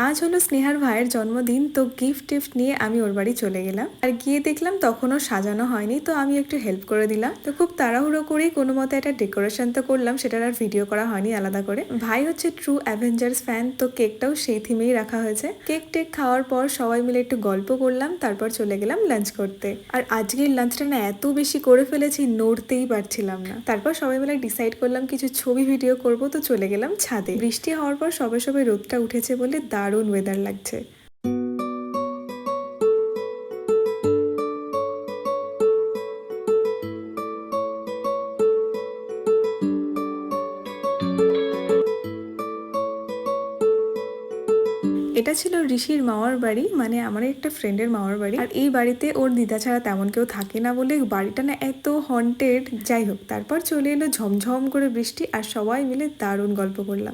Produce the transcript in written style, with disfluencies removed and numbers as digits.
আজ হলো স্নেহার ভাইয়ের জন্মদিন, তো গিফট নিয়ে আমি ওর বাড়ি চলে গেলাম। আর গিয়ে দেখলাম তখনও সাজানো হয়নি, তো আমি একটু হেল্প করে দিলাম। তো খুব তাড়াহুড়ো করেই কোনো মতে একটা ডেকোরেশন তো করলাম, সেটার আর ভিডিও করা হয়নি আলাদা করে। ভাই হচ্ছে ট্রু অ্যাভেঞ্জার্স ফ্যান, তো কেকটাও সেই থিমেই রাখা হয়েছে। কেক টেক খাওয়ার পর সবাই মিলে একটু গল্প করলাম, তারপর চলে গেলাম লাঞ্চ করতে। আর আজকের লাঞ্চটা না এত বেশি করে ফেলেছি, নড়তেই পারছিলাম না। তারপর সবাই মিলে ডিসাইড করলাম কিছু ছবি ভিডিও করব, তো চলে গেলাম ছাদে। বৃষ্টি হওয়ার পর সবে সবে রোদটা উঠেছে বলে দারুণ ওয়েদার লাগছে। এটা ছিল ঋষির মামার বাড়ি, মানে আমার একটা ফ্রেন্ডের মামার বাড়ি। আর এই বাড়িতে ওর দিদা ছাড়া তেমন কেউ থাকে না বলে বাড়িটা না এত হন্টেড। যাই হোক, তারপর চলে এলো ঝমঝম করে বৃষ্টি, আর সবাই মিলে দারুণ গল্প করলাম।